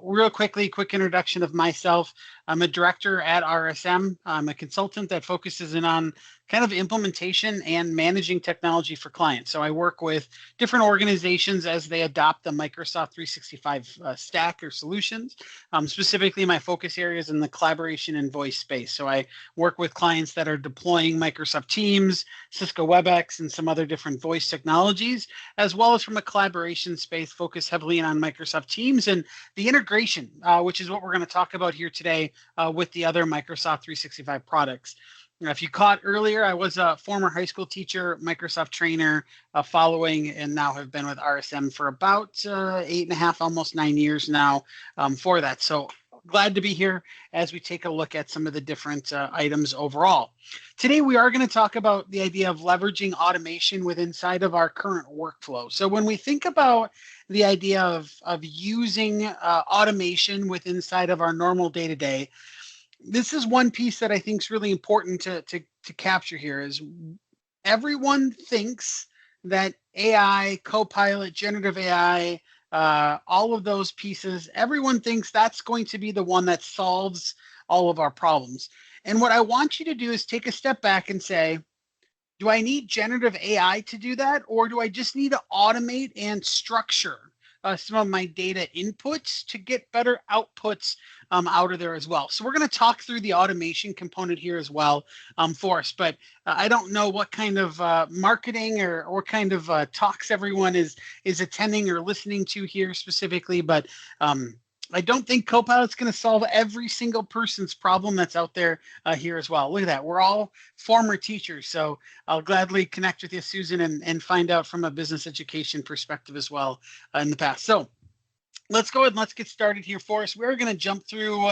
real quickly, quick introduction of myself. I'm a director at RSM. I'm a consultant that focuses in on kind of implementation and managing technology for clients. So I work with different organizations as they adopt the Microsoft 365 stack or solutions. Specifically, my focus area is in the collaboration and voice space. So I work with clients that are deploying Microsoft Teams, Cisco WebEx, and some other different voice technologies, as well as from a collaboration space, focus heavily on Microsoft Teams and the integration, which is what we're going to talk about here today with the other Microsoft 365 products. If you caught earlier, I was a former high school teacher, Microsoft trainer, following, and now have been with RSM for about 8.5, almost 9 years now for that. So glad to be here as we take a look at some of the different items overall. Today, we are going to talk about the idea of leveraging automation within inside of our current workflow. So when we think about the idea of using automation within inside of our normal day-to-day, this is one piece that I think is really important to capture here is everyone thinks that AI, Copilot, generative AI, all of those pieces, everyone thinks that's going to be the one that solves all of our problems. And what I want you to do is take a step back and say, do I need generative AI to do that? Or do I just need to automate and structure some of my data inputs to get better outputs out of there as well? So we're going to talk through the automation component here as well for us. But I don't know what kind of marketing or what kind of talks everyone is attending or listening to here specifically, but I don't think Copilot's going to solve every single person's problem that's out there here as well. Look at that. We're all former teachers, so I'll gladly connect with you, Susan, and find out from a business education perspective as well in the past. So let's go ahead and let's get started here for us. We're going to jump through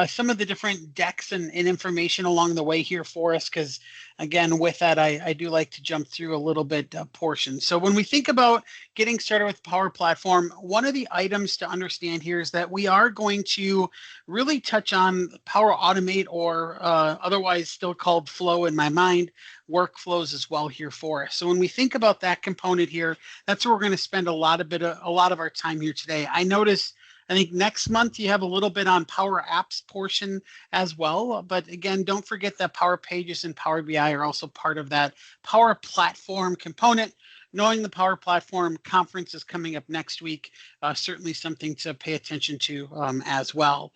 some of the different decks and information along the way here for us, because again, with that, I do like to jump through a little bit portion. So when we think about getting started with Power Platform, one of the items to understand here is that we are going to really touch on Power Automate, or otherwise still called Flow in my mind, workflows as well here for us. So when we think about that component here, that's where we're going to spend a lot of our time here today. I think next month you have a little bit on Power Apps portion as well. But again, don't forget that Power Pages and Power BI are also part of that Power Platform component. Knowing the Power Platform conference is coming up next week, certainly something to pay attention to as well.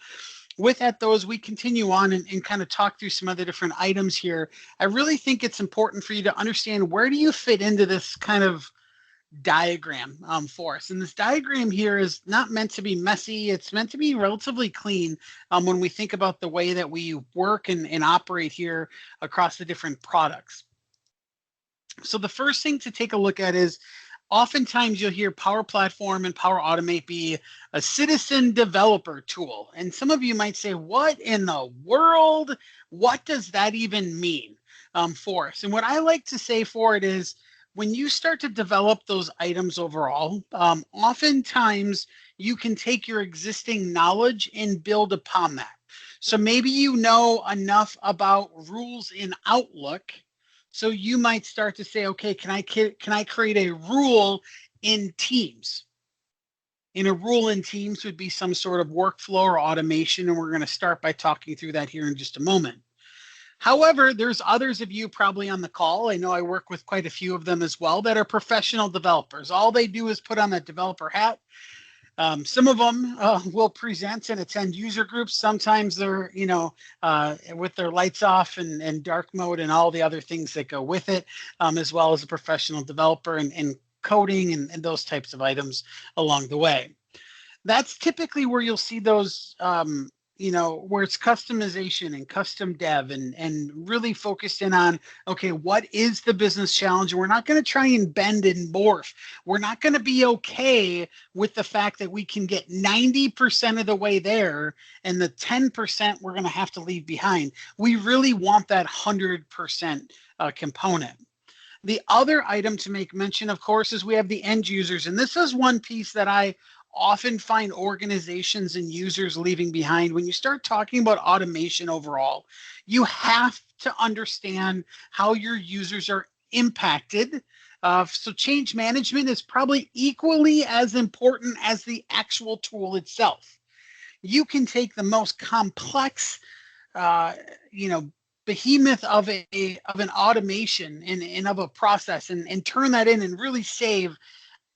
With that, though, as we continue on and kind of talk through some other different items here, I really think it's important for you to understand, where do you fit into this kind of diagram for us. And this diagram here is not meant to be messy. It's meant to be relatively clean when we think about the way that we work and operate here across the different products. So the first thing to take a look at is, oftentimes you'll hear Power Platform and Power Automate be a citizen developer tool. And some of you might say, what in the world? What does that even mean for us? And what I like to say for it is, when you start to develop those items overall, oftentimes you can take your existing knowledge and build upon that. So maybe you know enough about rules in Outlook, so you might start to say, okay, can I create a rule in Teams? And a rule in Teams would be some sort of workflow or automation, and we're going to start by talking through that here in just a moment. However, there's others of you probably on the call, I know I work with quite a few of them as well, that are professional developers. All they do is put on that developer hat. Some of them will present and attend user groups. Sometimes they're, with their lights off and dark mode and all the other things that go with it, as well as a professional developer and coding and those types of items along the way. That's typically where you'll see those where it's customization and custom dev and really focused in on, okay, what is the business challenge? And we're not going to try and bend and morph. We're not going to be okay with the fact that we can get 90% of the way there and the 10% we're going to have to leave behind. We really want that 100% component. The other item to make mention, of course, is we have the end users. And this is one piece that I often find organizations and users leaving behind. When you start talking about automation overall, you have to understand how your users are impacted. So change management is probably equally as important as the actual tool itself. you can take the most complex, uh, you know, behemoth of an automation and of a process and turn that in and really save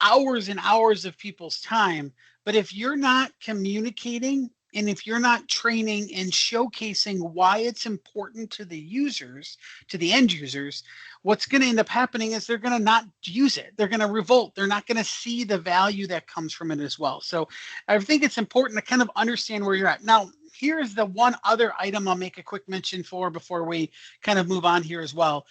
hours and hours of people's time. But if you're not communicating and if you're not training and showcasing why it's important to the users, to the end users, what's going to end up happening is they're going to not use it. They're going to revolt. They're not going to see the value that comes from it as well. So I think it's important to kind of understand where you're at. Now, here's the one other item I'll make a quick mention for before we kind of move on here as well.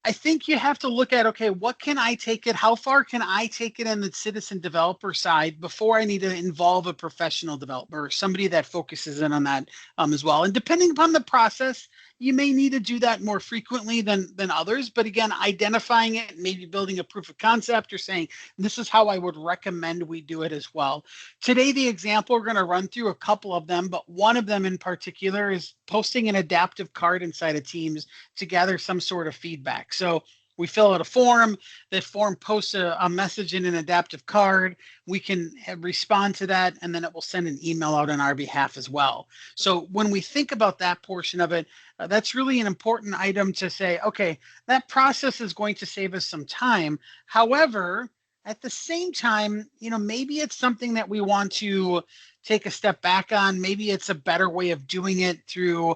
I think you have to look at, okay, what can I take it? How far can I take it in the citizen developer side before I need to involve a professional developer or somebody that focuses in on that as well? And depending upon the process, you may need to do that more frequently than others. But again, identifying it, maybe building a proof of concept or saying, this is how I would recommend we do it as well. Today, the example, we're going to run through a couple of them, but one of them in particular is posting an adaptive card inside of Teams to gather some sort of feedback. So we fill out a form, that form posts a message in an adaptive card. We can respond to that, and then it will send an email out on our behalf as well. So when we think about that portion of it, that's really an important item to say, okay, that process is going to save us some time. However, at the same time, maybe it's something that we want to take a step back on. Maybe it's a better way of doing it through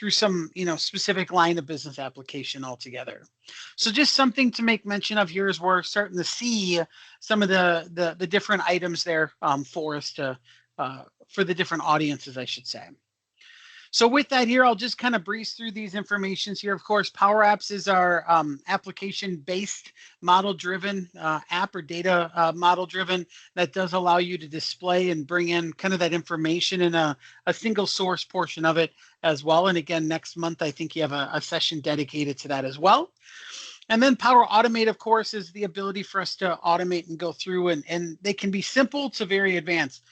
some specific line of business application altogether. So just something to make mention of here as we're starting to see some of the different items there for us to for the different audiences, I should say. So with that here, I'll just kind of breeze through these informations here. Of course, Power Apps is our application-based model-driven app or data model-driven that does allow you to display and bring in kind of that information in a single source portion of it as well. And again, next month, I think you have a session dedicated to that as well. And then Power Automate, of course, is the ability for us to automate and go through, and they can be simple to very advanced.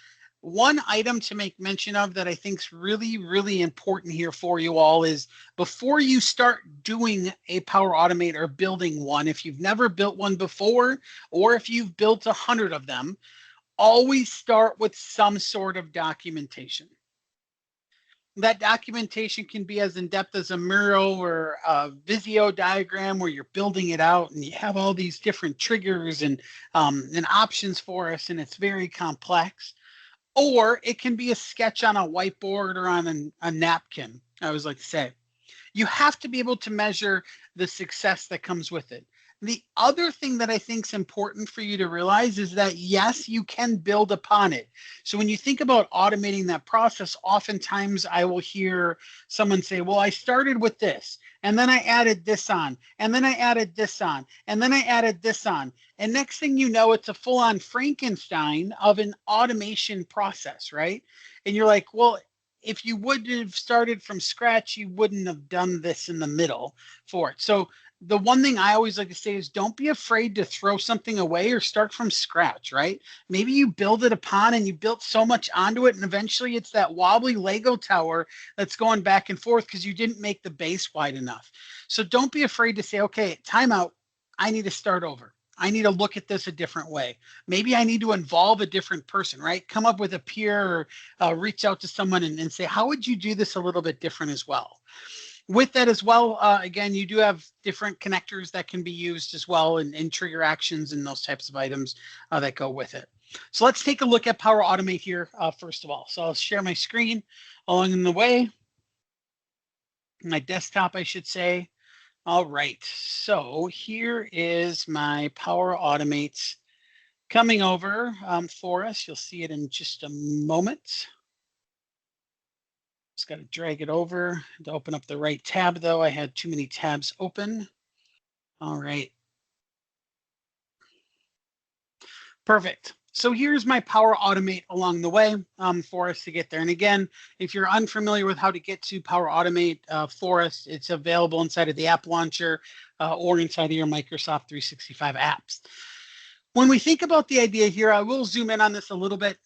One item to make mention of that I think is really, really important here for you all is before you start doing a Power Automate or building one, if you've never built one before, or if you've built 100 of them, always start with some sort of documentation. That documentation can be as in-depth as a Miro or a Visio diagram where you're building it out and you have all these different triggers and options for us, and it's very complex. Or it can be a sketch on a whiteboard or on a napkin, I always like to say. You have to be able to measure the success that comes with it. The other thing that I think is important for you to realize is that, yes, you can build upon it. So when you think about automating that process, oftentimes I will hear someone say, well, I started with this, and then I added this on, and then I added this on, and then I added this on. And next thing you know, it's a full-on Frankenstein of an automation process, right? And you're like, well, if you would have started from scratch, you wouldn't have done this in the middle for it. So the one thing I always like to say is don't be afraid to throw something away or start from scratch, right? Maybe you build it upon and you built so much onto it, and eventually it's that wobbly Lego tower that's going back and forth because you didn't make the base wide enough. So don't be afraid to say, okay, time out. I need to start over. I need to look at this a different way. Maybe I need to involve a different person, right? Come up with a peer or reach out to someone and say, how would you do this a little bit different as well? With that as well, again, you do have different connectors that can be used as well and trigger actions and those types of items that go with it. So let's take a look at Power Automate here first of all. So I'll share my screen along the way. My desktop, I should say. All right, so here is my Power Automate coming over for us. You'll see it in just a moment. Just got to drag it over to open up the right tab, though. I had too many tabs open. All right. Perfect. So here's my Power Automate along the way for us to get there. And again, if you're unfamiliar with how to get to Power Automate for us, it's available inside of the app launcher or inside of your Microsoft 365 apps. When we think about the idea here, I will zoom in on this a little bit.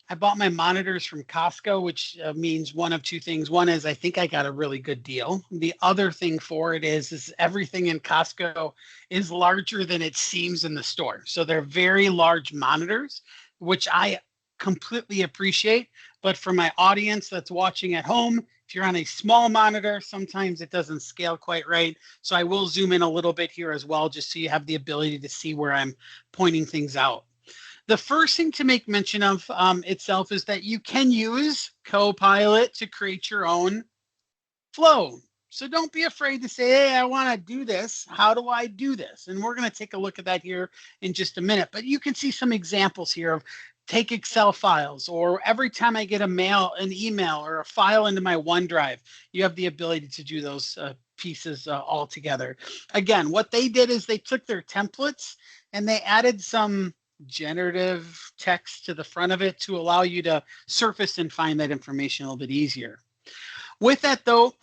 I bought my monitors from Costco, which means one of two things. One is I think I got a really good deal. The other thing for it is everything in Costco is larger than it seems in the store. So they're very large monitors, which I completely appreciate, but for my audience that's watching at home, if you're on a small monitor, sometimes it doesn't scale quite right. So I will zoom in a little bit here as well, just so you have the ability to see where I'm pointing things out. The first thing to make mention of itself is that you can use Copilot to create your own flow. So don't be afraid to say, hey, I want to do this. How do I do this? And we're going to take a look at that here in just a minute. But you can see some examples here of take Excel files, or every time I get an email or a file into my OneDrive, you have the ability to do those pieces all together. Again, what they did is they took their templates and they added some generative text to the front of it to allow you to surface and find that information a little bit easier. With that, though,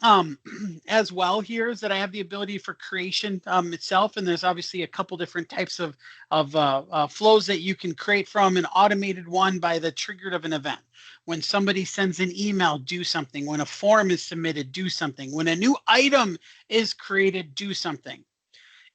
as well here is that I have the ability for creation itself, and there's obviously a couple different types of flows that you can create from. An automated one by the triggered of an event. When somebody sends an email, do something. When a form is submitted, do something. When a new item is created, do something.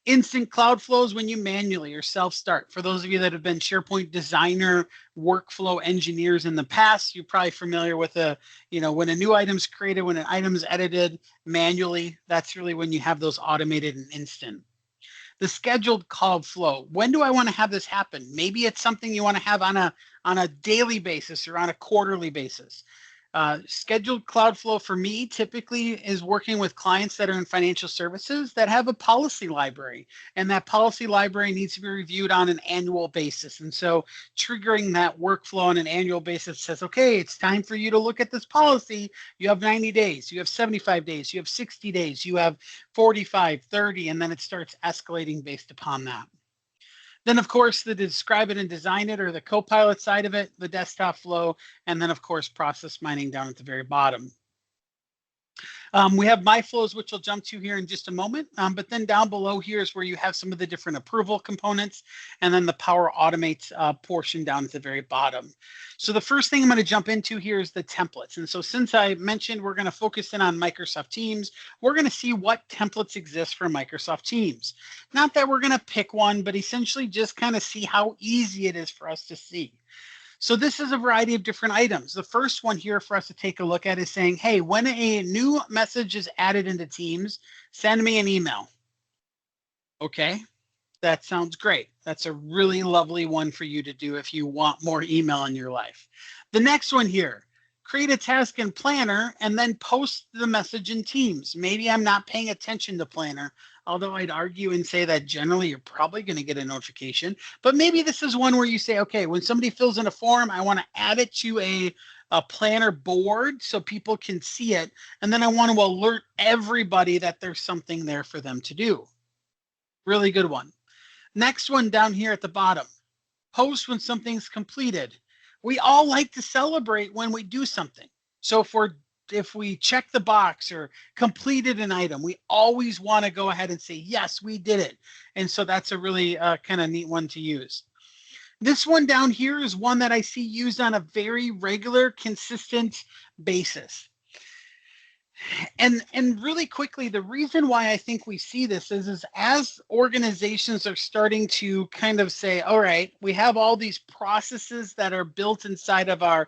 Instant cloud flows when you manually or self-start. For those of you that have been SharePoint designer, workflow engineers in the past, you're probably familiar with when a new item's created, when an item's edited manually, that's really when you have those automated and instant. The scheduled cloud flow. When do I want to have this happen? Maybe it's something you want to have on a daily basis or on a quarterly basis. Scheduled cloud flow for me typically is working with clients that are in financial services that have a policy library, and that policy library needs to be reviewed on an annual basis. And so triggering that workflow on an annual basis says, okay, it's time for you to look at this policy. You have 90 days, you have 75 days, you have 60 days, you have 45, 30, and then it starts escalating based upon that. Then, of course, the describe it and design it, or the Copilot side of it, the desktop flow, and then, of course, process mining down at the very bottom. We have my flows, which we'll jump to here in just a moment. But then down below here is where you have some of the different approval components, and then the Power Automate portion down at the very bottom. So the first thing I'm going to jump into here is the templates. And so since I mentioned we're going to focus in on Microsoft Teams, we're going to see what templates exist for Microsoft Teams. Not that we're going to pick one, but essentially just kind of see how easy it is for us to see. So this is a variety of different items. The first one here for us to take a look at is saying, hey, when a new message is added into Teams, send me an email. Okay, that sounds great. That's a really lovely one for you to do if you want more email in your life. The next one here, create a task in Planner and then post the message in Teams. Maybe I'm not paying attention to Planner, although I'd argue and say that generally you're probably going to get a notification. But maybe this is one where you say, okay, when somebody fills in a form, I want to add it to a Planner board so people can see it. And then I want to alert everybody that there's something there for them to do. Really good one. Next one down here at the bottom, post when something's completed. We all like to celebrate when we do something. So if we check the box or completed an item, we always want to go ahead and say, yes, we did it. And so that's a really kind of neat one to use. This one down here is one that I see used on a very regular, consistent basis. And really quickly, the reason why I think we see this is as organizations are starting to kind of say, all right, we have all these processes that are built inside of our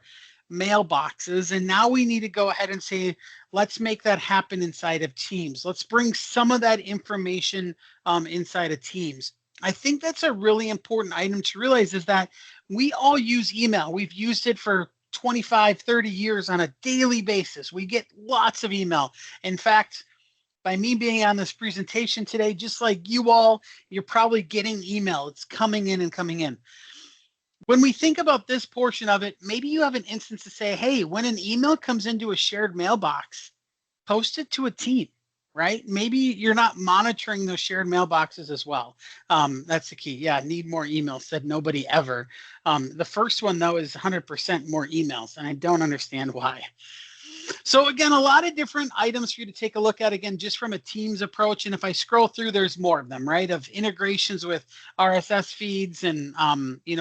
mailboxes, and now we need to go ahead and say, let's make that happen inside of Teams. Let's bring some of that information inside of Teams. I think that's a really important item to realize, is that we all use email. We've used it for 25, 30 years on a daily basis. We get lots of email. In fact, by me being on this presentation today, just like you all, you're probably getting email. It's coming in and coming in. When we think about this portion of it, maybe you have an instance to say, hey, when an email comes into a shared mailbox, post it to a team, right? Maybe you're not monitoring those shared mailboxes as well. That's the key. Yeah, need more emails, said nobody ever. The first one, though, is 100% more emails, and I don't understand why. So again, a lot of different items for you to take a look at, again, just from a Teams approach. And if I scroll through, there's more of them, right? Of integrations with RSS feeds and,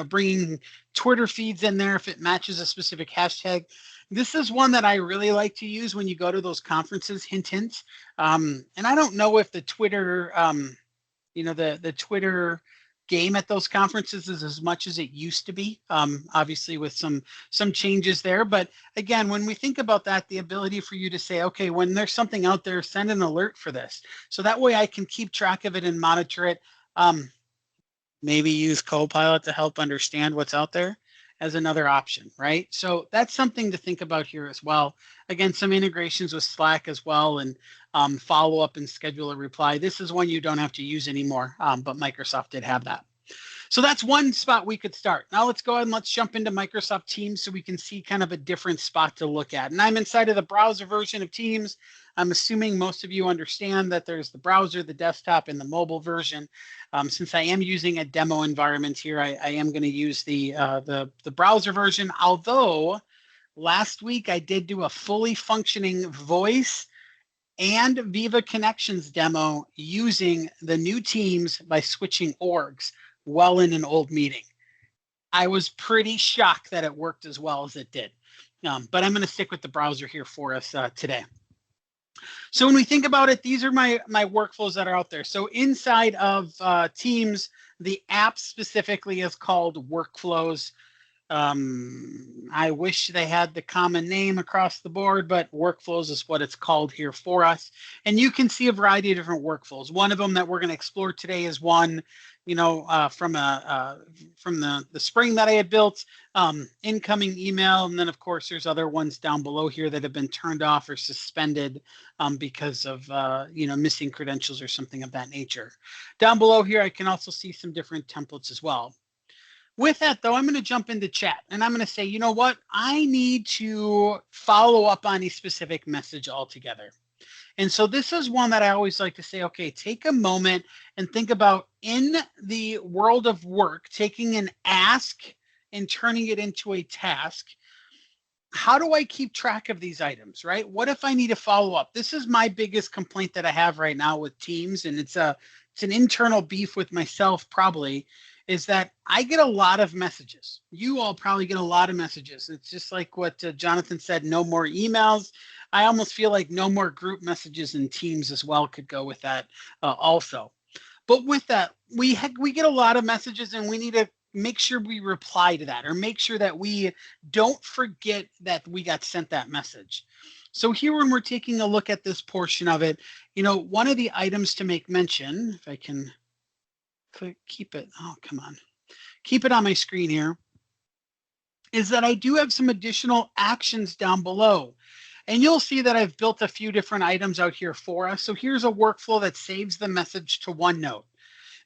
bringing Twitter feeds in there if it matches a specific hashtag. This is one that I really like to use when you go to those conferences, hint, hint. And I don't know if the Twitter, the Twitter game at those conferences is as much as it used to be, obviously with some changes there. But again, when we think about that, the ability for you to say, okay, when there's something out there, send an alert for this. So that way I can keep track of it and monitor it. Maybe use Copilot to help understand what's out there as another option, right? So that's something to think about here as well. Again, some integrations with Slack as well, and follow up and schedule a reply. This is one you don't have to use anymore, but Microsoft did have that. So that's one spot we could start. Now let's go ahead and let's jump into Microsoft Teams so we can see kind of a different spot to look at. And I'm inside of the browser version of Teams. I'm assuming most of you understand that there's the browser, the desktop, and the mobile version. Since I am using a demo environment here, I am going to use the browser version. Although last week I did do a fully functioning voice and Viva Connections demo using the new Teams by switching orgs well in an old meeting. I was pretty shocked that it worked as well as it did. But I'm going to stick with the browser here for us today. So when we think about it, these are my workflows that are out there. So inside of Teams, the app specifically is called Workflows. I wish they had the common name across the board, but Workflows is what it's called here for us. And you can see a variety of different workflows. One of them that we're going to explore today is one, from the spring that I had built, incoming email. And then of course, there's other ones down below here that have been turned off or suspended because of, missing credentials or something of that nature. Down below here, I can also see some different templates as well. With that, though, I'm going to jump into chat and I'm going to say, you know what? I need to follow up on a specific message altogether. And so this is one that I always like to say, okay, take a moment and think about in the world of work, taking an ask and turning it into a task. How do I keep track of these items, right? What if I need to follow up? This is my biggest complaint that I have right now with Teams, and it's an internal beef with myself probably, is that I get a lot of messages. You all probably get a lot of messages. It's just like what Jonathan said, no more emails. I almost feel like no more group messages in Teams as well could go with that also. But with that, we get a lot of messages and we need to make sure we reply to that or make sure that we don't forget that we got sent that message. So here when we're taking a look at this portion of it, one of the items to make mention, if I can keep it, oh, come on. Keep it on my screen here, is that I do have some additional actions down below. And you'll see that I've built a few different items out here for us. So here's a workflow that saves the message to OneNote.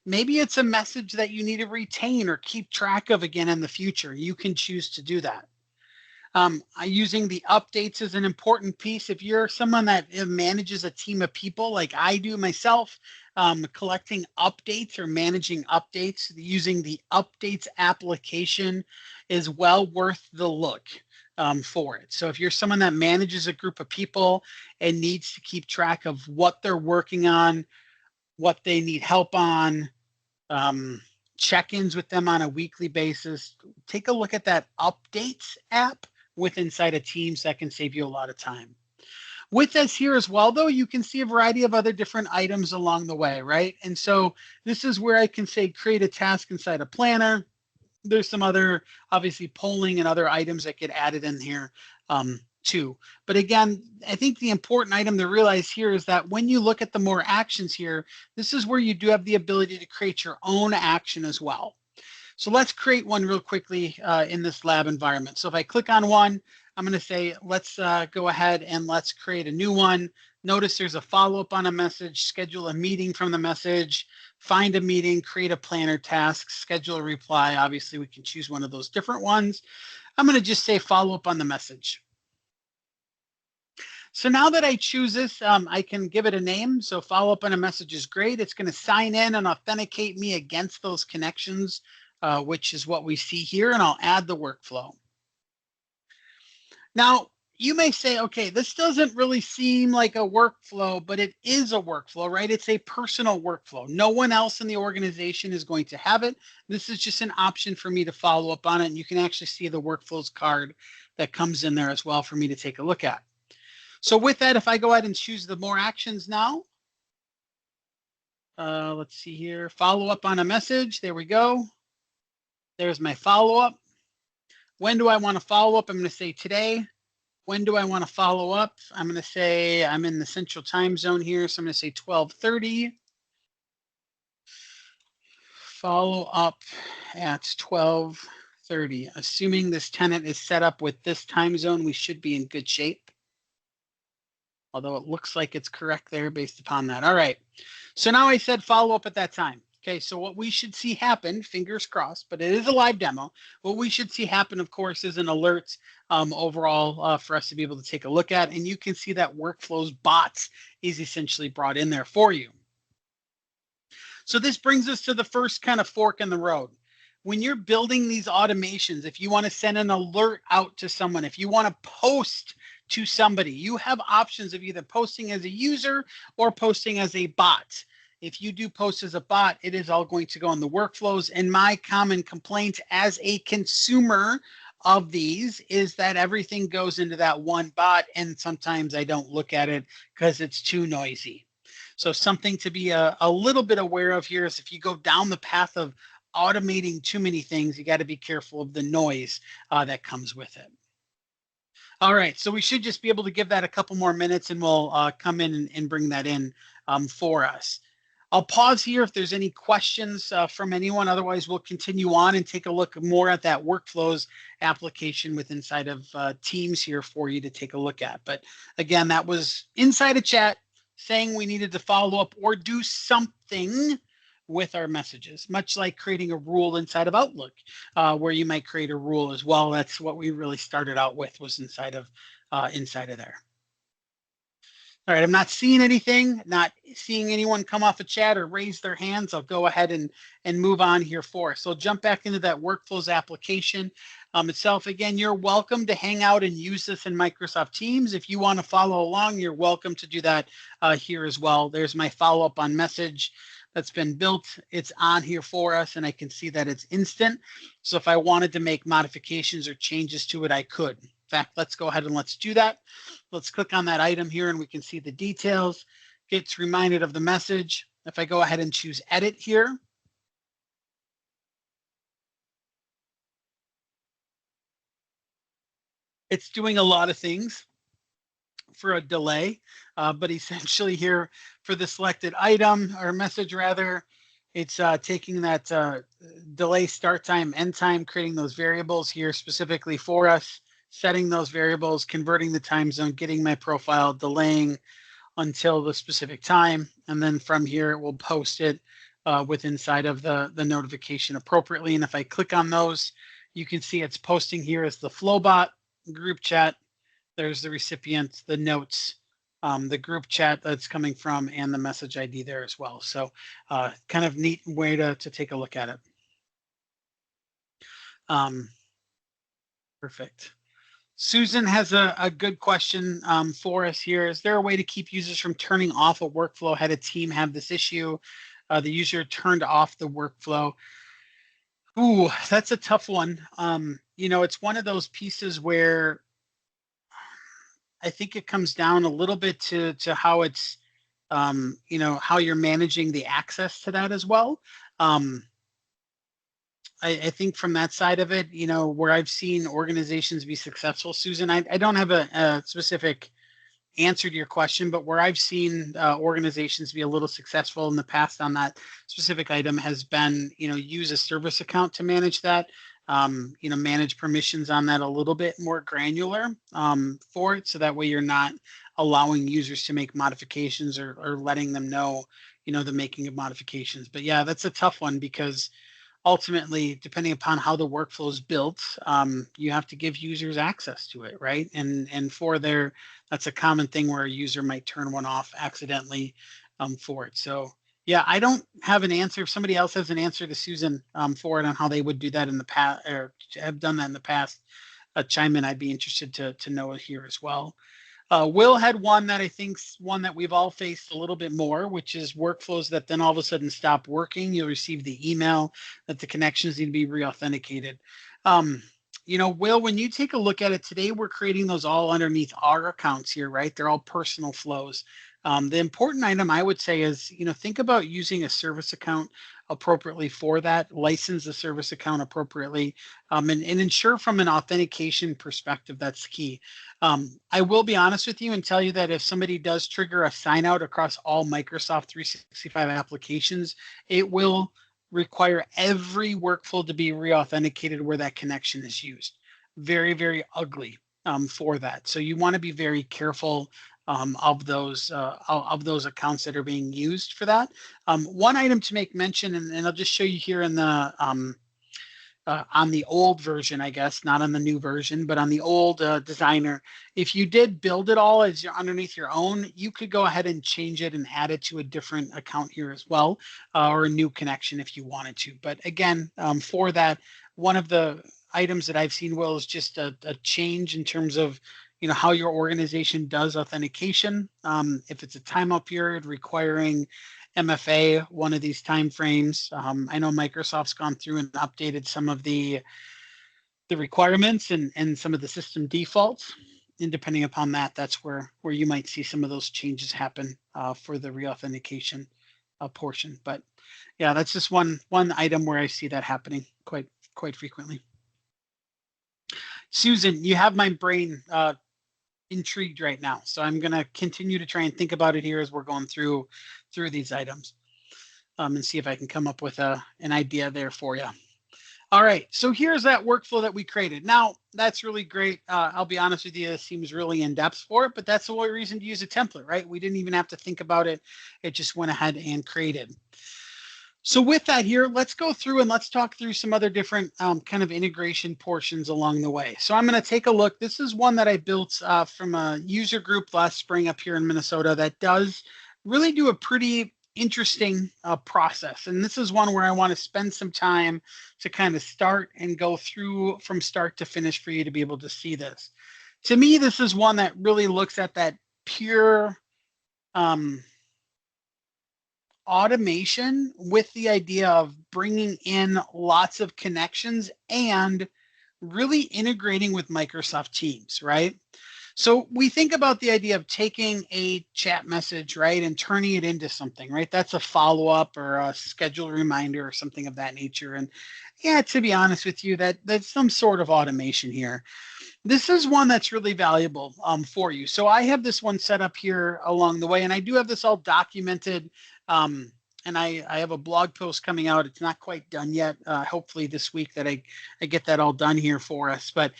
Maybe it's a message that you need to retain or keep track of again in the future. You can choose to do that. Using the updates is an important piece. If you're someone that manages a team of people like I do myself, collecting updates or managing updates, using the updates application is well worth the look for it. So if you're someone that manages a group of people and needs to keep track of what they're working on, what they need help on, check-ins with them on a weekly basis, take a look at that updates app with inside of Teams. That can save you a lot of time. With this here as well, though, you can see a variety of other different items along the way, right? And so this is where I can say create a task inside a planner. There's some other, obviously, polling and other items that get added in here too. But again, I think the important item to realize here is that when you look at the more actions here, this is where you do have the ability to create your own action as well. So let's create one real quickly in this lab environment. So if I click on one, I'm going to say, let's go ahead and let's create a new one. Notice there's a follow-up on a message, schedule a meeting from the message, find a meeting, create a planner task, schedule a reply. Obviously, we can choose one of those different ones. I'm going to just say follow up on the message. So now that I choose this, I can give it a name. So follow up on a message is great. It's going to sign in and authenticate me against those connections, which is what we see here. And I'll add the workflow. Now, you may say, okay, this doesn't really seem like a workflow, but it is a workflow, right? It's a personal workflow. No one else in the organization is going to have it. This is just an option for me to follow up on it. And you can actually see the workflows card that comes in there as well for me to take a look at. So with that, if I go ahead and choose the more actions now, Let's see here. Follow up on a message. There we go. There's my follow up. When do I want to follow up? I'm going to say today. When do I want to follow up? I'm going to say I'm in the central time zone here. So I'm going to say 12:30. Follow up at 12:30. Assuming this tenant is set up with this time zone, we should be in good shape. Although it looks like it's correct there based upon that. All right. So now I said follow up at that time. Okay, so what we should see happen, fingers crossed, but it is a live demo. What we should see happen, of course, is an alert overall for us to be able to take a look at. And you can see that workflows bots is essentially brought in there for you. So this brings us to the first kind of fork in the road. When you're building these automations, if you want to send an alert out to someone, if you want to post to somebody, you have options of either posting as a user or posting as a bot. If you do post as a bot, it is all going to go in the workflows. And my common complaint as a consumer of these is that everything goes into that one bot, and sometimes I don't look at it because it's too noisy. So something to be a little bit aware of here is if you go down the path of automating too many things, you got to be careful of the noise that comes with it. All right, so we should just be able to give that a couple more minutes, and we'll come in and bring that in for us. I'll pause here if there's any questions from anyone. Otherwise, we'll continue on and take a look more at that workflows application with inside of Teams here for you to take a look at. But again, that was inside a chat saying we needed to follow up or do something with our messages, much like creating a rule inside of Outlook, where you might create a rule as well. That's what we really started out with, was inside of there. All right, I'm not seeing anything, not seeing anyone come off a chat or raise their hands. I'll go ahead and move on here for us. So I'll jump back into that workflows application itself. Again, you're welcome to hang out and use this in Microsoft Teams. If you want to follow along, you're welcome to do that here as well. There's my follow-up on message that's been built. It's on here for us, and I can see that it's instant. So if I wanted to make modifications or changes to it, I could. In fact, let's go ahead and let's do that. Let's click on that item here and we can see the details. Gets reminded of the message. If I go ahead and choose edit here, it's doing a lot of things for a delay, but essentially here for the selected item or message rather, it's taking that delay start time, end time, creating those variables here specifically for us, setting those variables, converting the time zone, getting my profile, delaying until the specific time. And then from here, it will post it with inside of the notification appropriately. And if I click on those, you can see it's posting here as the Flowbot group chat. There's the recipient, the notes, the group chat that's coming from, and the message ID there as well. So kind of neat way to take a look at it. Perfect. Susan has a good question for us here. Is there a way to keep users from turning off a workflow? Had a team have this issue? The user turned off the workflow. Ooh, that's a tough one. It's one of those pieces where I think it comes down a little bit to how it's, how you're managing the access to that as well. I think from that side of it, where I've seen organizations be successful, Susan, I don't have a specific answer to your question, but where I've seen organizations be a little successful in the past on that specific item has been, use a service account to manage that, manage permissions on that a little bit more granular for it. So that way you're not allowing users to make modifications or letting them know, the making of modifications. But yeah, that's a tough one because ultimately, depending upon how the workflow is built, you have to give users access to it, right? And for there, that's a common thing where a user might turn one off accidentally for it. So yeah, I don't have an answer. If somebody else has an answer to Susan for it on how they would do that in the past or have done that in the past, chime in. I'd be interested to know it here as well. Will had one that I think's one that we've all faced a little bit more, which is workflows that then all of a sudden stop working. You'll receive the email that the connections need to be re-authenticated. Will, when you take a look at it today, we're creating those all underneath our accounts here, right? They're all personal flows. The important item I would say is, think about using a service account appropriately for that, license the service account appropriately, and ensure from an authentication perspective, that's key. I will be honest with you and tell you that if somebody does trigger a sign out across all Microsoft 365 applications, it will require every workflow to be re-authenticated where that connection is used. Very, very ugly for that. So you want to be very careful of those accounts that are being used for that. One item to make mention, and I'll just show you here in the on the old version, I guess, not on the new version, but on the old designer, if you did build it all as you're underneath your own, you could go ahead and change it and add it to a different account here as well, or a new connection if you wanted to. But again, for that, one of the items that I've seen, Will, is just a change in terms of how your organization does authentication. If it's a timeout period requiring MFA, one of these timeframes. I know Microsoft's gone through and updated some of the requirements and some of the system defaults. And depending upon that, that's where you might see some of those changes happen for the reauthentication portion. But yeah, that's just one item where I see that happening quite frequently. Susan, you have my brain intrigued right now, so I'm going to continue to try and think about it here as we're going through these items, and see if I can come up with an idea there for you. All right, so here's that workflow that we created. Now, that's really great. I'll be honest with you, it seems really in depth for it, but that's the whole reason to use a template, right? We didn't even have to think about it. It just went ahead and created. So with that here, let's go through and let's talk through some other different kind of integration portions along the way. So I'm going to take a look. This is one that I built from a user group last spring up here in Minnesota that does really do a pretty interesting process. And this is one where I want to spend some time to kind of start and go through from start to finish for you to be able to see this. To me, this is one that really looks at that pure automation with the idea of bringing in lots of connections and really integrating with Microsoft Teams, right? So we think about the idea of taking a chat message, right, and turning it into something, right? That's a follow-up or a schedule reminder or something of that nature. And yeah, to be honest with you, that's some sort of automation here. This is one that's really valuable for you. So I have this one set up here along the way, and I do have this all documented. And I have a blog post coming out. It's not quite done yet. Hopefully this week that I get that all done here for us. But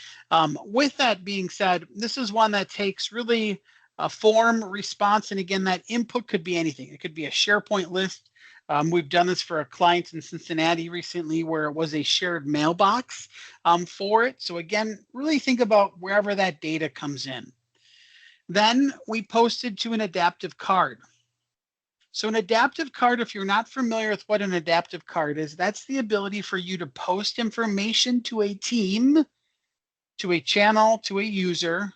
with that being said, this is one that takes really a form response. And again, that input could be anything. It could be a SharePoint list. We've done this for a client in Cincinnati recently where it was a shared mailbox for it. So again, really think about wherever that data comes in. Then we posted to an adaptive card. So an adaptive card, if you're not familiar with what an adaptive card is, that's the ability for you to post information to a team, to a channel, to a user,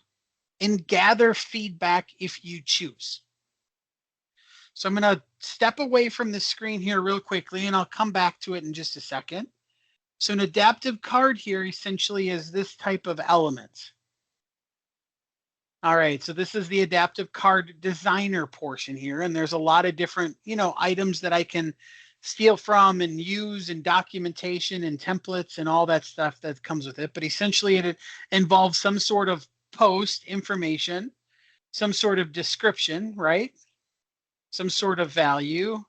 and gather feedback if you choose. So I'm going to step away from the screen here real quickly, and I'll come back to it in just a second. So an adaptive card here essentially is this type of element. All right, so this is the adaptive card designer portion here, and there's a lot of different, items that I can steal from and use and documentation and templates and all that stuff that comes with it. But essentially it involves some sort of post information, some sort of description, right? Some sort of value,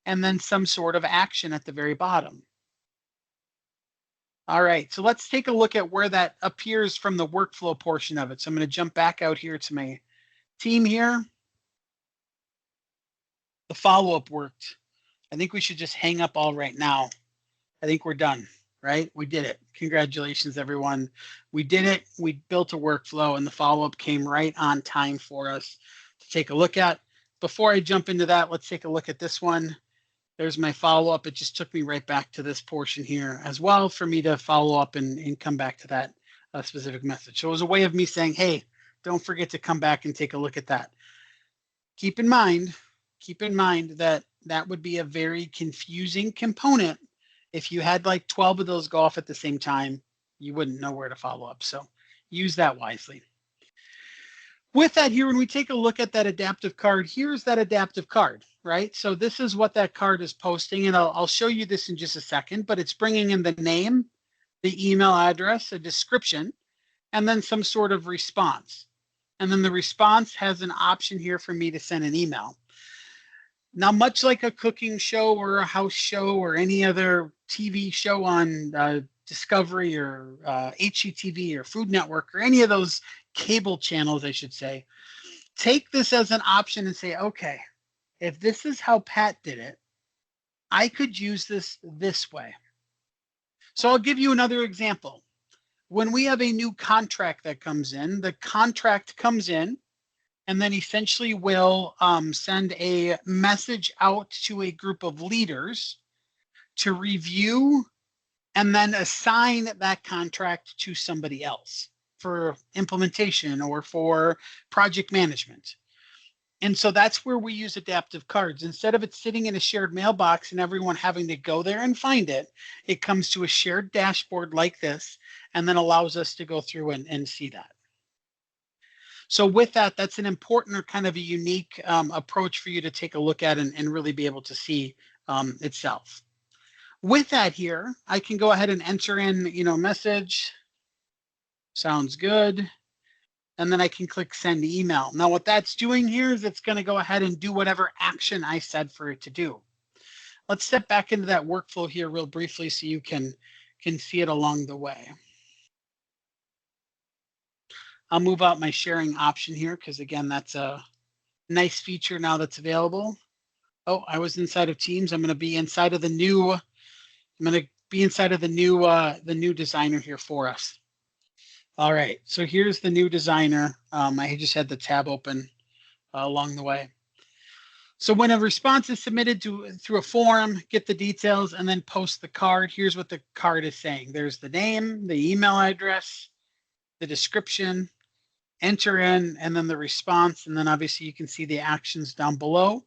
and then some sort of action at the very bottom. All right, so let's take a look at where that appears from the workflow portion of it. So I'm going to jump back out here to my team here. The follow-up worked. I think we should just hang up all right now. I think we're done, right? We did it. Congratulations, everyone. We did it. We built a workflow, and the follow-up came right on time for us to take a look at. Before I jump into that, let's take a look at this one. There's my follow-up. It just took me right back to this portion here as well for me to follow up and come back to that specific message. So it was a way of me saying, hey, don't forget to come back and take a look at that. Keep in mind that that would be a very confusing component. If you had like 12 of those go off at the same time, you wouldn't know where to follow up. So use that wisely. With that here, when we take a look at that adaptive card, here's that adaptive card, right? So this is what that card is posting, and I'll show you this in just a second, but it's bringing in the name, the email address, a description, and then some sort of response. And then the response has an option here for me to send an email. Now, much like a cooking show or a house show or any other TV show on Discovery or HGTV or Food Network or any of those cable channels, I should say, take this as an option and say, okay, if this is how Pat did it, I could use this way. So I'll give you another example. When we have a new contract that comes in, the contract comes in and then essentially will send a message out to a group of leaders to review and then assign that contract to somebody else for implementation or for project management. And so that's where we use adaptive cards. Instead of it sitting in a shared mailbox and everyone having to go there and find it, it comes to a shared dashboard like this and then allows us to go through and see that. So with that, that's an important or kind of a unique approach for you to take a look at and really be able to see itself. With that here, I can go ahead and enter in, message. Sounds good. And then I can click send email. Now what that's doing here is it's going to go ahead and do whatever action I said for it to do. Let's step back into that workflow here real briefly so you can see it along the way. I'll move out my sharing option here because again, that's a nice feature now that's available. Oh, I was inside of Teams. I'm going to be inside of the new designer here for us. All right, so here's the new designer. I just had the tab open along the way. So when a response is submitted through a form, get the details, and then post the card. Here's what the card is saying. There's the name, the email address, the description, enter in, and then the response. And then obviously you can see the actions down below.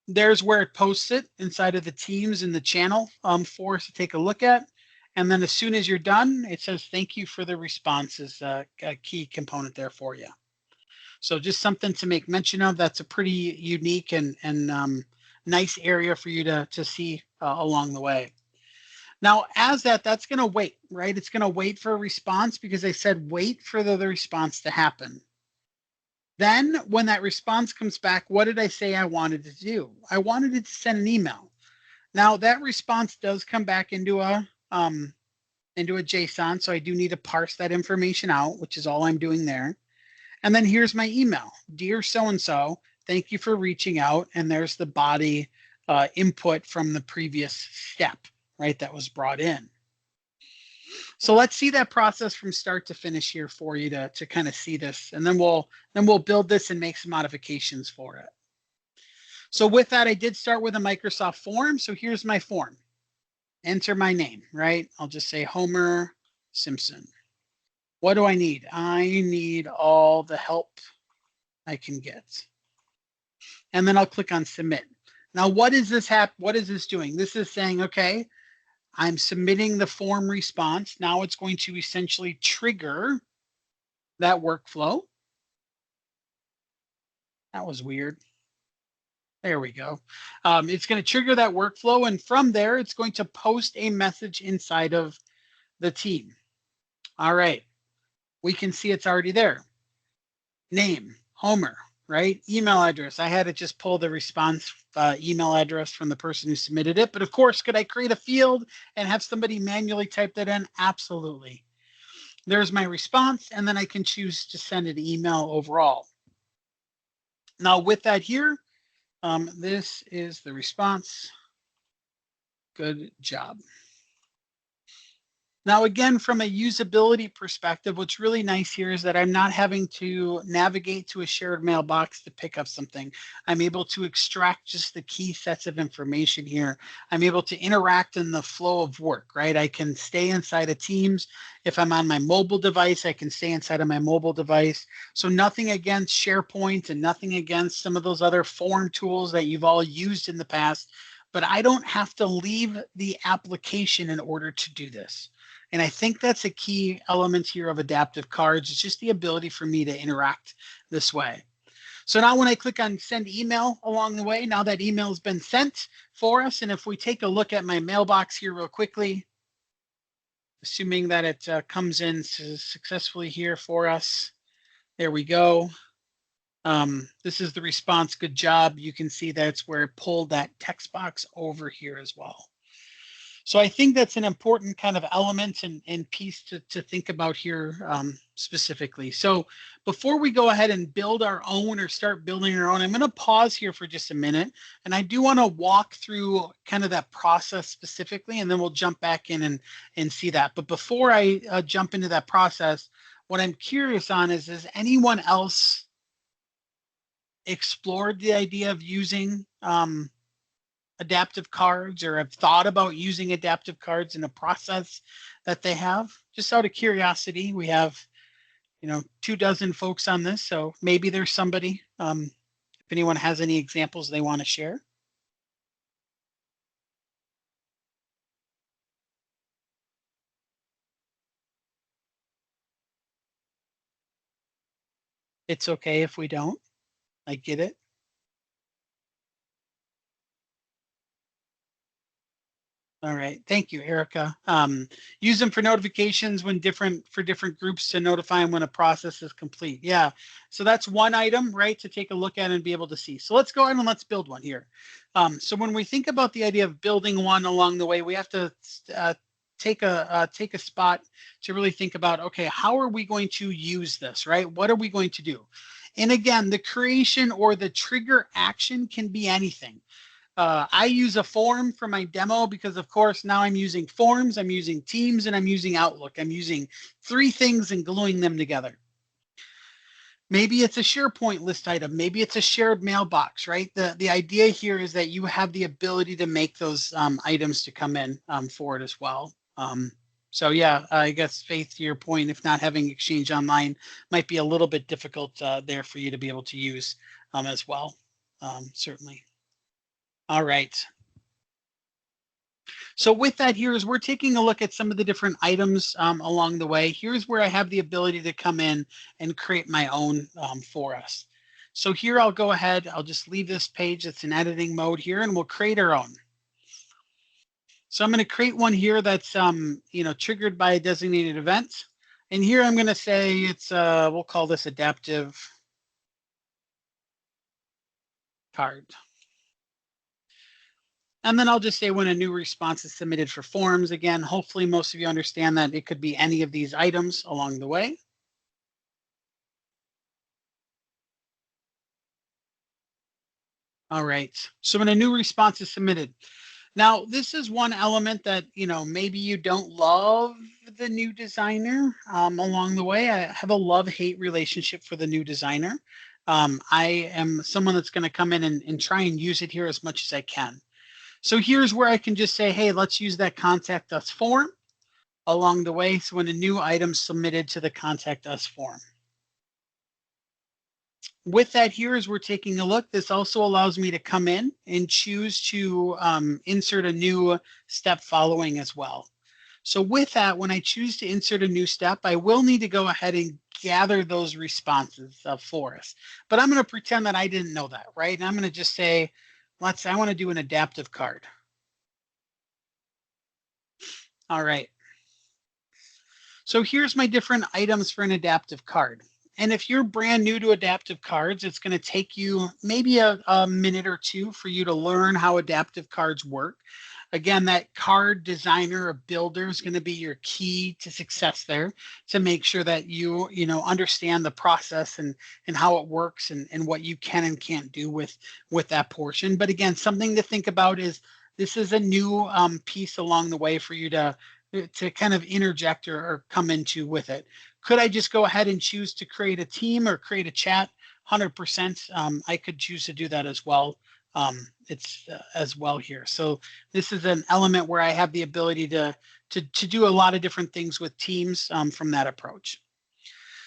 There's where it posts it inside of the Teams in the channel for us to take a look at. And then as soon as you're done, it says, thank you for the response is a key component there for you. So just something to make mention of. That's a pretty unique and nice area for you to see along the way. Now, as that's going to wait, right? It's going to wait for a response because I said wait for the response to happen. Then when that response comes back, what did I say I wanted it to do? I wanted it to send an email. Now that response does come back into a JSON, so I do need to parse that information out, which is all I'm doing there. And then here's my email. Dear so-and-so, thank you for reaching out. And there's the body input from the previous step, right, that was brought in. So let's see that process from start to finish here for you to kind of see this. And then we'll build this and make some modifications for it. So with that, I did start with a Microsoft form. So here's my form. Enter my name, right? I'll just say Homer Simpson. What do I need? I need all the help I can get. And then I'll click on submit. Now, what is this doing? This is saying, okay, I'm submitting the form response. Now it's going to essentially trigger that workflow. That was weird. There we go. It's going to trigger that workflow, and from there, it's going to post a message inside of the team. All right. We can see it's already there. Name, Homer, right? Email address. I had to just pull the response email address from the person who submitted it. But of course, could I create a field and have somebody manually type that in? Absolutely. There's my response, and then I can choose to send an email overall. Now with that here, this is the response. Good job. Now, again, from a usability perspective, what's really nice here is that I'm not having to navigate to a shared mailbox to pick up something. I'm able to extract just the key sets of information here. I'm able to interact in the flow of work, right? I can stay inside of Teams. If I'm on my mobile device, I can stay inside of my mobile device. So nothing against SharePoint and nothing against some of those other form tools that you've all used in the past, but I don't have to leave the application in order to do this. And I think that's a key element here of adaptive cards. It's just the ability for me to interact this way. So now when I click on send email along the way, now that email has been sent for us. And if we take a look at my mailbox here real quickly, assuming that it comes in successfully here for us, there we go. This is the response, good job. You can see that's where it pulled that text box over here as well. So I think that's an important kind of element and piece to think about here specifically. So before we go ahead and build our own or start building our own, I'm going to pause here for just a minute. And I do want to walk through kind of that process specifically, and then we'll jump back in and see that. But before I jump into that process, what I'm curious on is, has anyone else explored the idea of using adaptive cards or have thought about using adaptive cards in a process that they have? Just out of curiosity, we have, 24 folks on this, so maybe there's somebody, if anyone has any examples they want to share. It's okay if we don't. I get it. All right, thank you, Erica. Use them for notifications when for different groups to notify them when a process is complete. Yeah, so that's one item, right, to take a look at and be able to see. So let's go ahead and let's build one here. So when we think about the idea of building one along the way, we have to take a spot to really think about, okay, how are we going to use this, right? What are we going to do? And again, the creation or the trigger action can be anything. I use a form for my demo because, of course, now I'm using forms, I'm using Teams, and I'm using Outlook. I'm using 3 things and gluing them together. Maybe it's a SharePoint list item. Maybe it's a shared mailbox, right? The idea here is that you have the ability to make those items to come in for it as well. So yeah, I guess, Faith, to your point, if not having Exchange Online might be a little bit difficult there for you to be able to use as well, certainly. All right. So with that here is we're taking a look at some of the different items along the way. Here's where I have the ability to come in and create my own for us. So here I'll go ahead, I'll just leave this page that's in editing mode here, and we'll create our own. So I'm going to create one here that's triggered by a designated event. And here I'm going to say it's, we'll call this adaptive card. And then I'll just say when a new response is submitted for forms. Again, hopefully most of you understand that it could be any of these items along the way. All right, so when a new response is submitted. Now, this is one element that, maybe you don't love the new designer along the way. I have a love-hate relationship for the new designer. I am someone that's going to come in and try and use it here as much as I can. So here's where I can just say, hey, let's use that contact us form along the way. So when a new item submitted to the contact us form. With that here, as we're taking a look, this also allows me to come in and choose to insert a new step following as well. So with that, when I choose to insert a new step, I will need to go ahead and gather those responses for us. But I'm going to pretend that I didn't know that, right? And I'm going to just say, I want to do an adaptive card. All right. So here's my different items for an adaptive card. And if you're brand new to adaptive cards, it's going to take you maybe a minute or two for you to learn how adaptive cards work. Again, that card designer or builder is going to be your key to success there, to make sure that you understand the process and how it works and what you can and can't do with that portion. But again, something to think about is this is a new piece along the way for you to kind of interject or come into with it. Could I just go ahead and choose to create a team or create a chat? 100%. I could choose to do that as well. It's as well here. So this is an element where I have the ability to do a lot of different things with teams from that approach.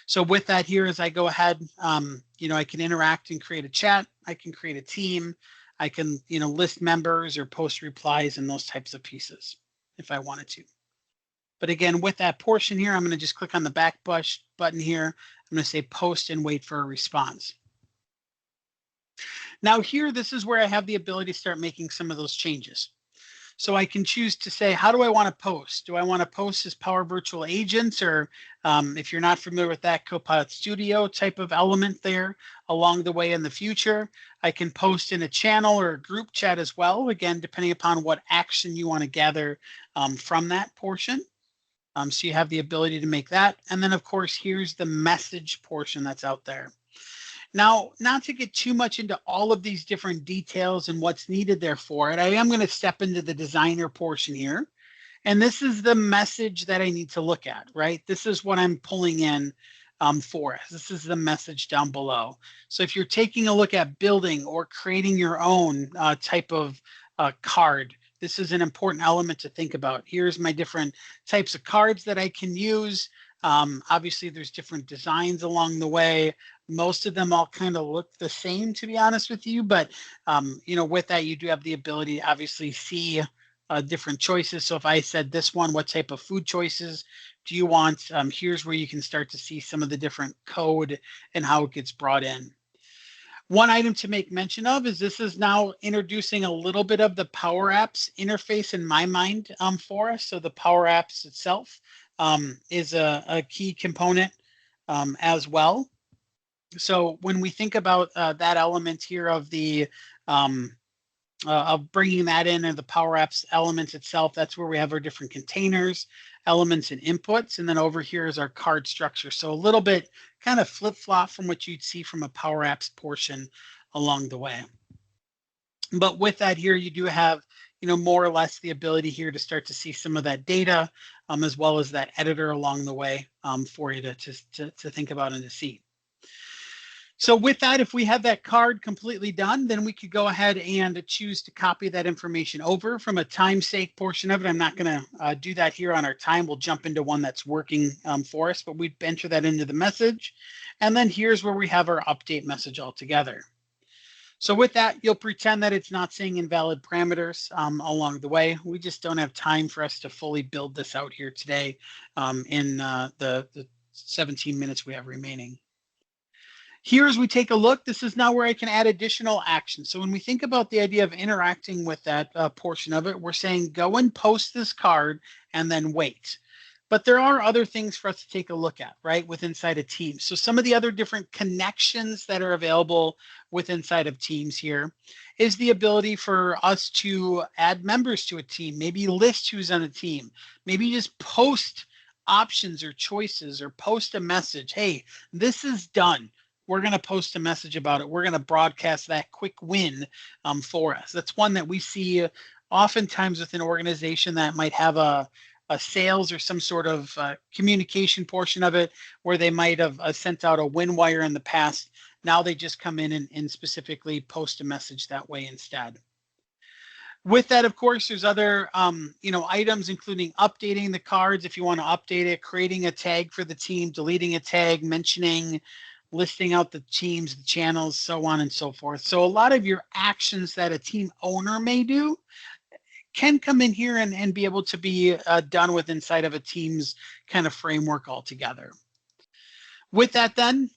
So with that here, as I go ahead, I can interact and create a chat. I can create a team. I can, list members or post replies and those types of pieces if I wanted to. But again, with that portion here, I'm going to just click on the back button here. I'm going to say post and wait for a response. Now here, this is where I have the ability to start making some of those changes. So I can choose to say, how do I want to post? Do I want to post as Power Virtual Agents, or if you're not familiar with that, Copilot Studio type of element there along the way in the future? I can post in a channel or a group chat as well, again, depending upon what action you want to gather from that portion. So you have the ability to make that. And then, of course, here's the message portion that's out there. Now, not to get too much into all of these different details and what's needed there for it, I am going to step into the designer portion here. And this is the message that I need to look at, right? This is what I'm pulling in for us. This is the message down below. So if you're taking a look at building or creating your own type of card, this is an important element to think about. Here's my different types of cards that I can use. Obviously, there's different designs along the way. Most of them all kind of look the same, to be honest with you. But, with that, you do have the ability to obviously see different choices. So if I said this one, what type of food choices do you want? Here's where you can start to see some of the different code and how it gets brought in. One item to make mention of is this is now introducing a little bit of the Power Apps interface in my mind for us. So the Power Apps itself is a key component as well. So when we think about that element here of the of bringing that in, and the Power Apps elements itself, that's where we have our different containers, elements, and inputs. And then over here is our card structure. So a little bit kind of flip-flop from what you'd see from a Power Apps portion along the way. But with that here, you do have, more or less the ability here to start to see some of that data, as well as that editor along the way for you to think about and to see. So with that, if we have that card completely done, then we could go ahead and choose to copy that information over. From a time sake portion of it, I'm not going to do that here on our time. We'll jump into one that's working for us, but we enter that into the message. And then here's where we have our update message altogether. So with that, you'll pretend that it's not saying invalid parameters along the way. We just don't have time for us to fully build this out here today in the 17 minutes we have remaining. Here, as we take a look, this is now where I can add additional actions. So when we think about the idea of interacting with that portion of it, we're saying go and post this card and then wait. But there are other things for us to take a look at, right, with inside of Teams. So some of the other different connections that are available with inside of Teams here is the ability for us to add members to a team, maybe list who's on a team, maybe just post options or choices, or post a message. Hey, this is done. We're going to post a message about it. We're going to broadcast that quick win for us. That's one that we see oftentimes with an organization that might have a sales or some sort of communication portion of it, where they might have sent out a win wire in the past. Now they just come in and specifically post a message that way instead. With that, of course, there's other items, including updating the cards if you want to update it, creating a tag for the team, deleting a tag, mentioning, listing out the teams, the channels, so on and so forth. So a lot of your actions that a team owner may do can come in here and be able to be done with inside of a Teams kind of framework altogether. With that then,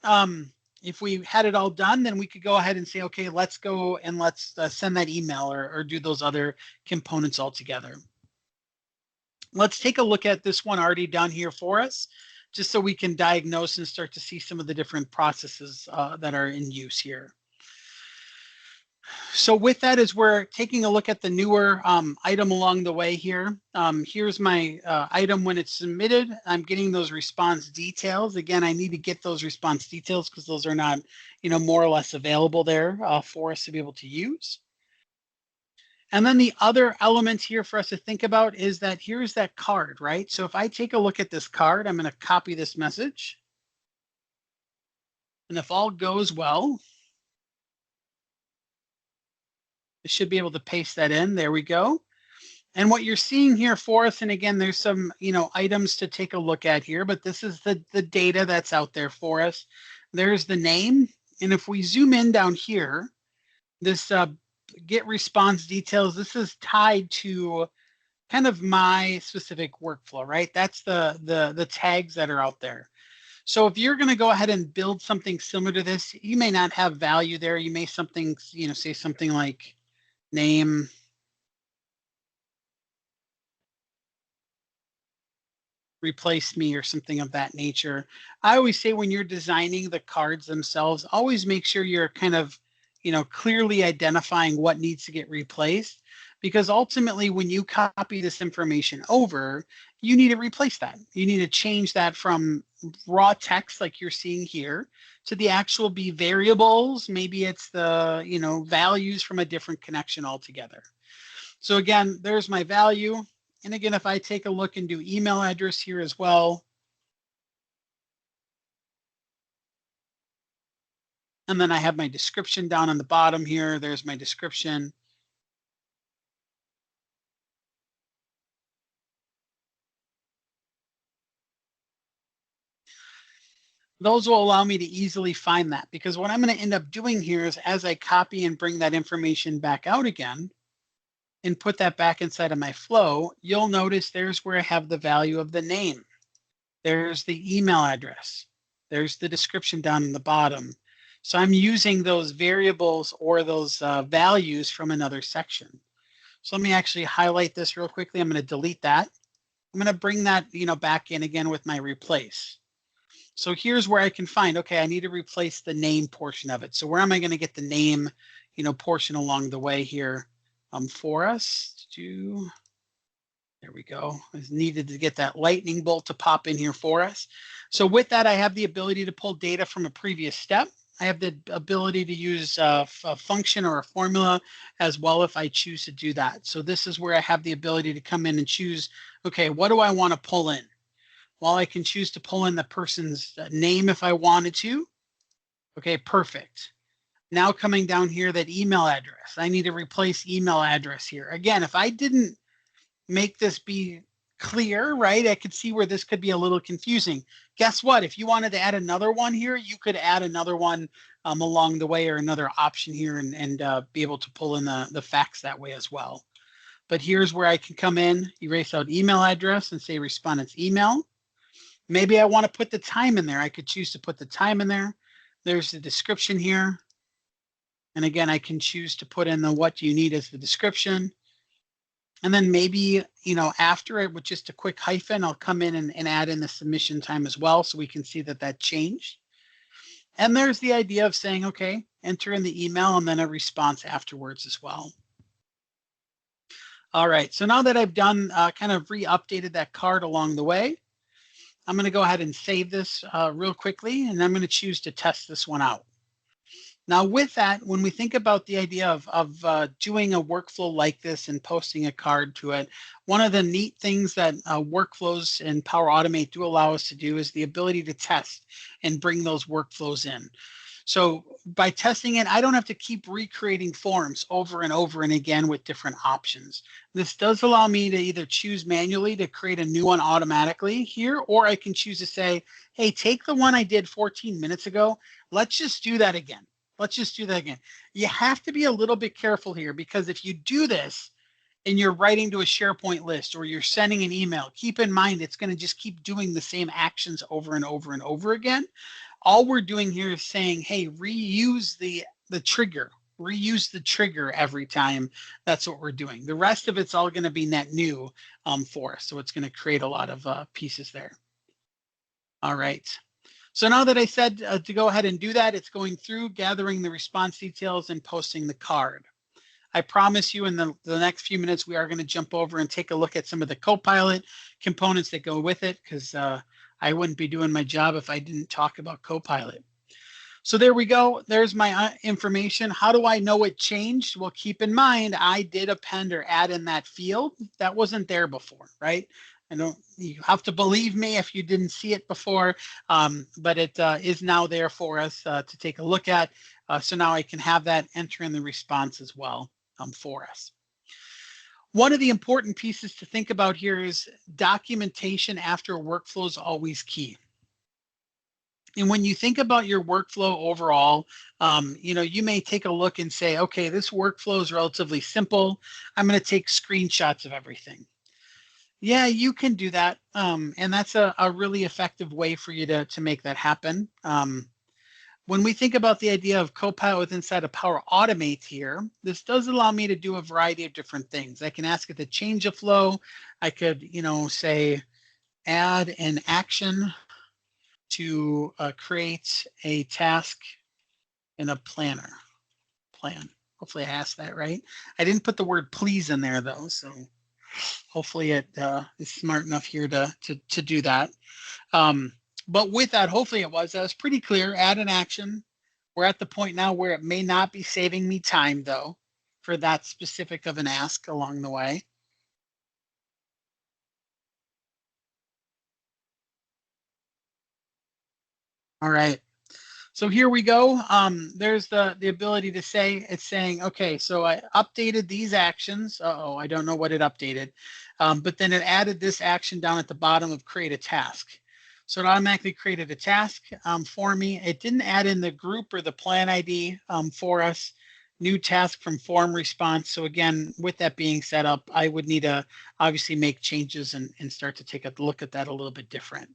if we had it all done, then we could go ahead and say, okay, let's go and let's send that email or do those other components altogether. Let's take a look at this one already done here for us, just so we can diagnose and start to see some of the different processes that are in use here. So with that, as we're taking a look at the newer item along the way here, here's my item when it's submitted. I'm getting those response details. Again, I need to get those response details because those are not, more or less available there for us to be able to use. And then the other element here for us to think about is that here's that card, right? So if I take a look at this card, I'm going to copy this message. And if all goes well, I should be able to paste that in. There we go. And what you're seeing here for us, and again, there's some, items to take a look at here, but this is the data that's out there for us. There's the name. And if we zoom in down here, this get response details, this is tied to kind of my specific workflow, right? That's the tags that are out there. So if you're going to go ahead and build something similar to this, you may not have value there. You may something, say something like name replace me or something of that nature. I always say when you're designing the cards themselves, always make sure you're kind of, clearly identifying what needs to get replaced, because ultimately when you copy this information over, you need to replace that. You need to change that from raw text like you're seeing here to the actual be variables. Maybe it's the, values from a different connection altogether. So again, there's my value. And again, if I take a look and do email address here as well, and then I have my description down on the bottom here, there's my description. Those will allow me to easily find that, because what I'm going to end up doing here is as I copy and bring that information back out again and put that back inside of my flow, you'll notice there's where I have the value of the name. There's the email address. There's the description down in the bottom. So I'm using those variables or those values from another section. So let me actually highlight this real quickly. I'm going to delete that. I'm going to bring that, back in again with my replace. So here's where I can find, okay, I need to replace the name portion of it. So where am I going to get the name, portion along the way here for us? There we go. I needed to get that lightning bolt to pop in here for us. So with that, I have the ability to pull data from a previous step. I have the ability to use a function or a formula as well if I choose to do that. So this is where I have the ability to come in and choose, okay, what do I want to pull in? Well, I can choose to pull in the person's name if I wanted to. Okay, perfect. Now coming down here, that email address. I need to replace email address here. Again, if I didn't make this be clear, right, I could see where this could be a little confusing. Guess what? If you wanted to add another one here, you could add another one along the way, or another option here, and be able to pull in the facts that way as well. But here's where I can come in, erase out email address and say respondent's email. Maybe I want to put the time in there. I could choose to put the time in there. There's the description here. And again, I can choose to put in the what you need as the description. And then maybe, after it with just a quick hyphen, I'll come in and add in the submission time as well, so we can see that that changed. And there's the idea of saying, okay, enter in the email and then a response afterwards as well. All right, so now that I've done kind of re-updated that card along the way, I'm going to go ahead and save this real quickly, and I'm going to choose to test this one out. Now with that, when we think about the idea of doing a workflow like this and posting a card to it, one of the neat things that workflows and Power Automate do allow us to do is the ability to test and bring those workflows in. So by testing it, I don't have to keep recreating forms over and over and again with different options. This does allow me to either choose manually to create a new one automatically here, or I can choose to say, hey, take the one I did 14 minutes ago. Let's just do that again. Let's just do that again. You have to be a little bit careful here, because if you do this and you're writing to a SharePoint list or you're sending an email, keep in mind it's going to just keep doing the same actions over and over and over again. All we're doing here is saying, hey, reuse the trigger. Reuse the trigger every time. That's what we're doing. The rest of it's all going to be net new for us. So it's going to create a lot of pieces there. All right. So now that I said to go ahead and do that, it's going through, gathering the response details and posting the card. I promise you in the next few minutes, we are going to jump over and take a look at some of the Copilot components that go with it, because I wouldn't be doing my job if I didn't talk about Copilot. So there we go. There's my information. How do I know it changed? Well, keep in mind, I did append or add in that field. That wasn't there before, right? You have to believe me if you didn't see it before, but it is now there for us to take a look at. So now I can have that enter in the response as well for us. One of the important pieces to think about here is documentation after a workflow is always key. And when you think about your workflow overall, you may take a look and say, okay, this workflow is relatively simple. I'm going to take screenshots of everything. Yeah, you can do that. And that's a really effective way for you to make that happen. When we think about the idea of Copilot inside of Power Automate here, this does allow me to do a variety of different things. I can ask it to change a flow. I could, say, add an action to create a task in a plan. Hopefully I asked that right. I didn't put the word please in there though, so hopefully it is smart enough here to do that. But with that, hopefully that was pretty clear. Add an action. We're at the point now where it may not be saving me time though for that specific of an ask along the way. All right. So here we go. There's the ability to say, it's saying, okay, so I updated these actions. Uh-oh, I don't know what it updated. But then it added this action down at the bottom of create a task. So it automatically created a task for me. It didn't add in the group or the plan ID for us. New task from form response. So again, with that being set up, I would need to obviously make changes and start to take a look at that a little bit different.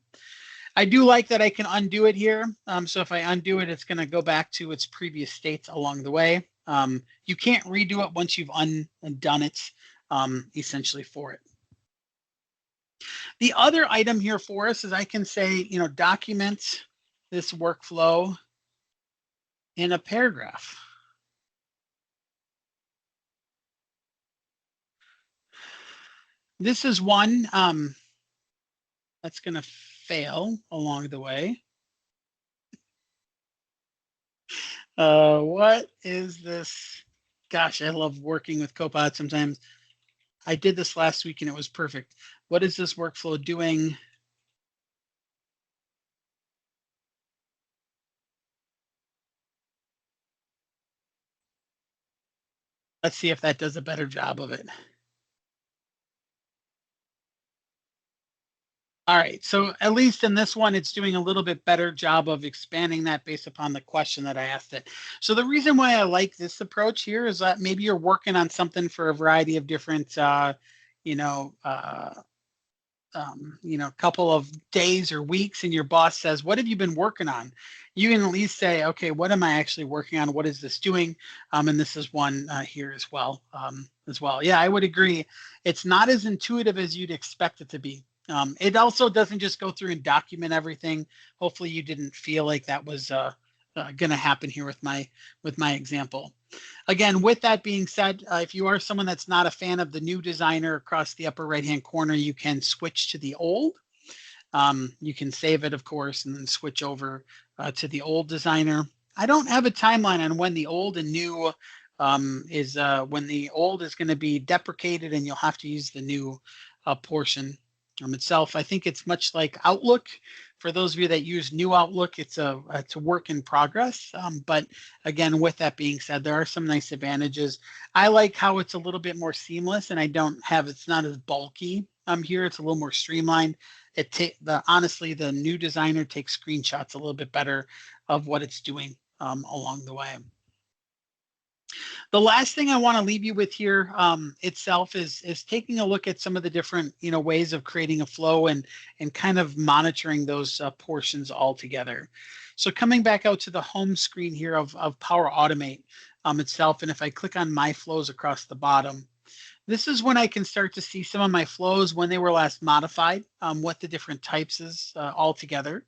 I do like that I can undo it here. So if I undo it, it's going to go back to its previous states along the way. You can't redo it once you've undone it, essentially for it. The other item here for us is I can say, document this workflow in a paragraph. This is one that's going to fail along the way. What is this? Gosh, I love working with Copilot sometimes. I did this last week and it was perfect. What is this workflow doing? Let's see if that does a better job of it. All right, so at least in this one, it's doing a little bit better job of expanding that based upon the question that I asked it. So the reason why I like this approach here is that maybe you're working on something for a variety of different, couple of days or weeks, and your boss says, "What have you been working on?" You can at least say, "Okay, what am I actually working on? What is this doing?" And this is one here as well. Yeah, I would agree. It's not as intuitive as you'd expect it to be. It also doesn't just go through and document everything. Hopefully, you didn't feel like that was going to happen here with my example. Again, with that being said, if you are someone that's not a fan of the new designer across the upper right-hand corner, you can switch to the old. You can save it, of course, and then switch over to the old designer. I don't have a timeline on when the old and new when the old is going to be deprecated and you'll have to use the new portion itself. I think it's much like Outlook. For those of you that use new Outlook, it's a work in progress. But again, with that being said, there are some nice advantages. I like how it's a little bit more seamless, and it's not as bulky. Here it's a little more streamlined. Honestly, the new designer takes screenshots a little bit better of what it's doing along the way. The last thing I want to leave you with here itself is taking a look at some of the different ways of creating a flow and kind of monitoring those portions all together. So coming back out to the home screen here of Power Automate itself, and if I click on my flows across the bottom, this is when I can start to see some of my flows when they were last modified, what the different types is all together.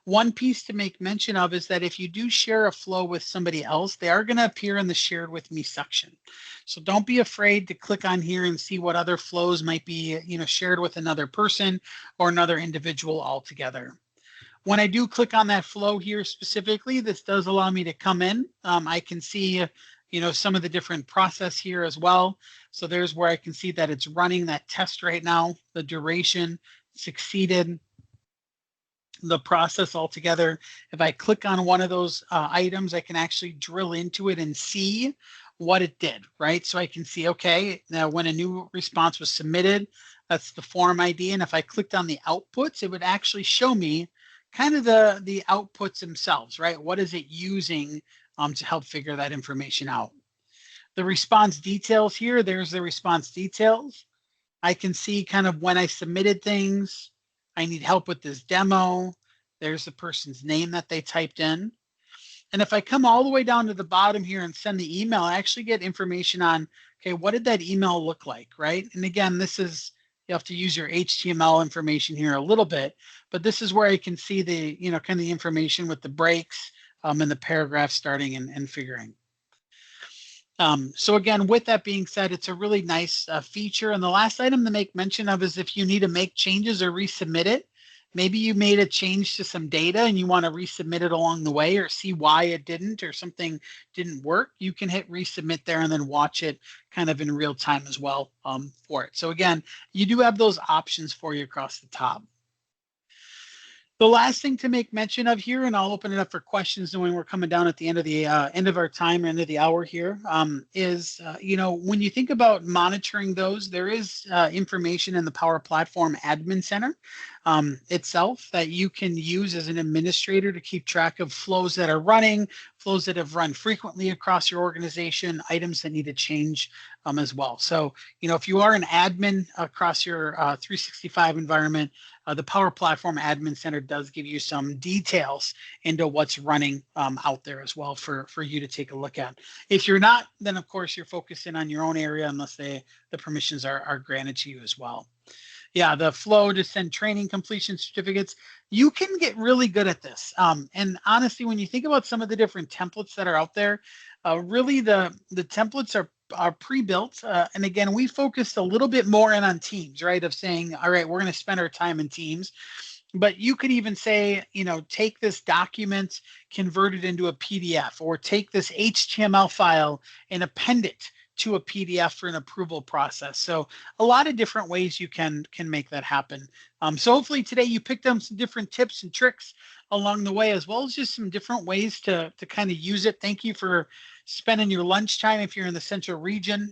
One piece to make mention of is that if you do share a flow with somebody else, they are going to appear in the shared with me section. So don't be afraid to click on here and see what other flows might be, shared with another person or another individual altogether. When I do click on that flow here specifically, this does allow me to come in. I can see, some of the different process here as well. So there's where I can see that it's running that test right now, the duration, succeeded, the process altogether. If I click on one of those items, I can actually drill into it and see what it did, right? So I can see, okay, now when a new response was submitted, that's the form ID. And if I clicked on the outputs, it would actually show me kind of the outputs themselves, right? What is it using to help figure that information out? The response details here, there's the response details. I can see kind of when I submitted things. I need help with this demo. There's the person's name that they typed in. And if I come all the way down to the bottom here and send the email, I actually get information on, okay, what did that email look like, right? And again, this is, you have to use your HTML information here a little bit, but this is where I can see the, kind of the information with the breaks and the paragraph starting and figuring. So again, with that being said, it's a really nice feature. And the last item to make mention of is if you need to make changes or resubmit it, maybe you made a change to some data and you want to resubmit it along the way or see why it didn't or something didn't work, you can hit resubmit there and then watch it kind of in real time as well for it. So again, you do have those options for you across the top. The last thing to make mention of here, and I'll open it up for questions knowing we're coming down at the end of the end of our time, end of the hour here, is, when you think about monitoring those, there is information in the Power Platform Admin Center itself that you can use as an administrator to keep track of flows that are running, flows that have run frequently across your organization, items that need to change as well. So, if you are an admin across your 365 environment, the Power Platform Admin Center does give you some details into what's running out there as well for you to take a look at. If you're not, then of course you're focusing on your own area unless the permissions are granted to you as well. Yeah, the flow to send training completion certificates, you can get really good at this. And honestly, when you think about some of the different templates that are out there, really the templates are pre-built. And again, we focused a little bit more in on teams, right? Of saying, all right, we're going to spend our time in teams. But you could even say, take this document, convert it into a PDF, or take this HTML file and append it to a PDF for an approval process. So a lot of different ways you can make that happen. So hopefully today you picked up some different tips and tricks along the way, as well as just some different ways to kind of use it. Thank you for spending your lunchtime if you're in the central region